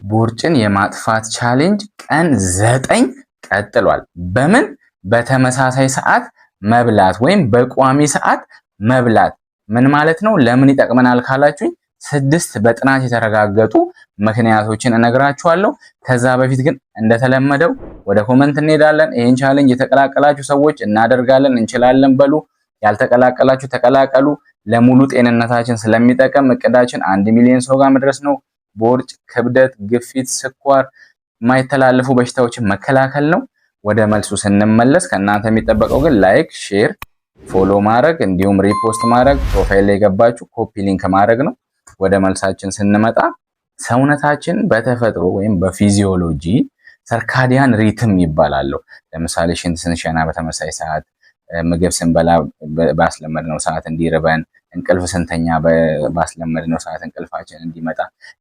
ቦርጭን የማጥፋት ቻሌንጅ ቀን 9 ቀጥሏል። በምን በተመሳሳይ ሰዓት መብላት ወይም በቋሚ ሰዓት መብላት ምን ማለት ነው? ለምን ይጠቅመናል ካላችሁኝ 6 በጥናት የተረጋገጡ ምክንያቶችን እነግራችኋለሁ። ከዛ በፊት ግን እንደተለመደው ወደ ኮመንት እንሄዳለን። ይሄን ቻሌንጅ የተቀላቀላችሁ ሰዎች እናደርጋለን እንችላለን በሉ። ያልተቀላቀላችሁ ተቀላቀሉ። ለሙሉ ጤንነታችን ስለሚጠቅም እቅዳችን 1 ሚሊዮን ሰው ጋር መድረስ ነው። ቦርጭ፣ ክብደት፣ ግፊት፣ ስኳር የማይተላለፉ በሽታዎችን መከላከል ነው። ወደ መልሱ ስንመለስ ከእናንተ የሚጠበቀው ግን ላይክ፣ ሼር፣ ፎሎ ማድረግ እንዲሁም ሪፖስት ማድረግ፣ ፕሮፋይል ላይ ገባችሁ ኮፒ ሊንክ ማድረግ ነው። ወደ መልሳችን ስንመጣ ሰውነታችን በተፈጥሮ ወይም በፊዚዮሎጂ ሰርካዲያን ሪትም ይባላል። ለምሳሌ ሽንት ስንሸና በተመሳሳይ ሰዓት፣ ምግብ ስንበላ ባስለመድነው ሰዓት እንዲርበን፣ እንቅልፍ ስንተኛ ባስለመድነው ሰዓት እንቅልፋችን እንዲመጣ፣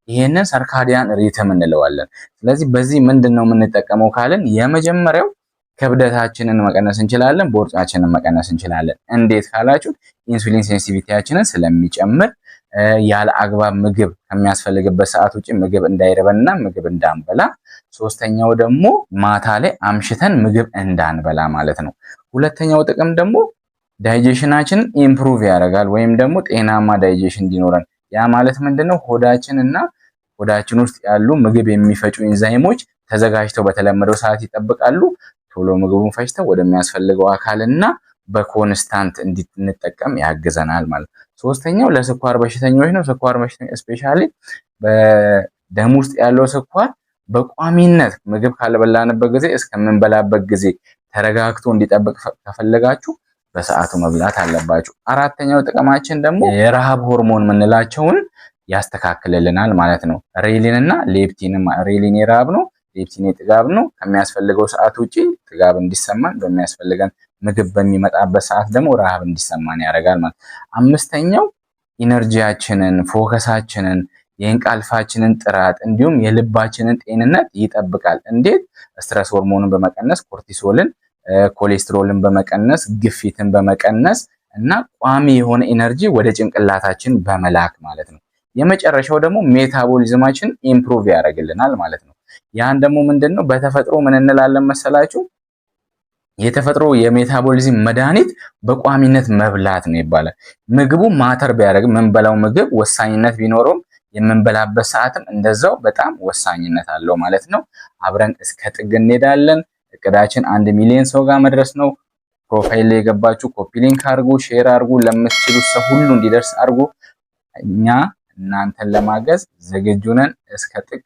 ይሄንን ሰርካዲያን ሪትም እንለዋለን። ስለዚህ በዚህ ምንድነው የምንጠቀመው ካልን የመጀመሪያው ክብደታችንን መቀነስ እንችላለን፣ ቦርጫችንን መቀነስ እንችላለን። እንዴት ካላችሁ ኢንሱሊን ሴንሲቲቪቲያችንን ስለሚጨምር ያለ አግባብ ምግብ ከሚያስፈልግበት ሰዓት ውጪ ምግብ እንዳይረበንና ምግብ እንዳንበላ። ሶስተኛው ደግሞ ማታ ላይ አምሽተን ምግብ እንዳንበላ ማለት ነው። ሁለተኛው ጥቅም ደግሞ ዳይጀሽናችንን ኢምፕሩቭ ያደርጋል ወይም ደግሞ ጤናማ ዳይጀሽን እንዲኖረን። ያ ማለት ምንድነው? ሆዳችንና ሆዳችን ውስጥ ያሉ ምግብ የሚፈጩ ኢንዛይሞች ተዘጋጅተው በተለመደው ሰዓት ይጠብቃሉ። ቶሎ ምግቡን ፈጭተው ወደሚያስፈልገው አካልና በኮንስታንት እንድንጠቀም ያግዘናል ማለት ነው። ሶስተኛው ለስኳር በሽተኞች ነው። ስኳር በሽተኞች ስፔሻሊ በደም ውስጥ ያለው ስኳር በቋሚነት ምግብ ካልበላንበት ጊዜ እስከምንበላበት ጊዜ ተረጋግቶ እንዲጠብቅ ከፈለጋችሁ በሰዓቱ መብላት አለባችሁ። አራተኛው ጥቅማችን ደግሞ የረሃብ ሆርሞን የምንላቸውን ያስተካክልልናል ማለት ነው። ሬሊን እና ሌፕቲን። ሬሊን የረሃብ ነው፣ ሌፕቲን የጥጋብ ነው። ከሚያስፈልገው ሰዓት ውጪ ጥጋብ እንዲሰማን፣ በሚያስፈልገን ምግብ በሚመጣበት ሰዓት ደግሞ ረሃብ እንዲሰማን ያደርጋል ማለት። አምስተኛው ኢነርጂያችንን፣ ፎከሳችንን፣ የእንቅልፋችንን ጥራት እንዲሁም የልባችንን ጤንነት ይጠብቃል። እንዴት? ስትረስ ሆርሞንን በመቀነስ ኮርቲሶልን፣ ኮሌስትሮልን በመቀነስ ግፊትን በመቀነስ እና ቋሚ የሆነ ኢነርጂ ወደ ጭንቅላታችን በመላክ ማለት ነው። የመጨረሻው ደግሞ ሜታቦሊዝማችን ኢምፕሩቭ ያደርግልናል ማለት ነው። ያን ደግሞ ምንድነው? በተፈጥሮ ምን እንላለን መሰላችሁ? የተፈጥሮ የሜታቦሊዝም መድኃኒት በቋሚነት መብላት ነው ይባላል። ምግቡ ማተር ቢያደርግ የምንበላው ምግብ ወሳኝነት ቢኖረውም የምንበላበት ሰዓትም እንደዛው በጣም ወሳኝነት አለው ማለት ነው። አብረን እስከ ጥግ እንሄዳለን። እቅዳችን 1 ሚሊዮን ሰው ጋር መድረስ ነው። ፕሮፋይል ላይ የገባችሁ ኮፒ ሊንክ አድርጉ፣ ሼር አድርጉ፣ ለምትችሉት ሰው ሁሉ እንዲደርስ አድርጉ። እኛ እናንተን ለማገዝ ዝግጁ ነን። እስከ ጥግ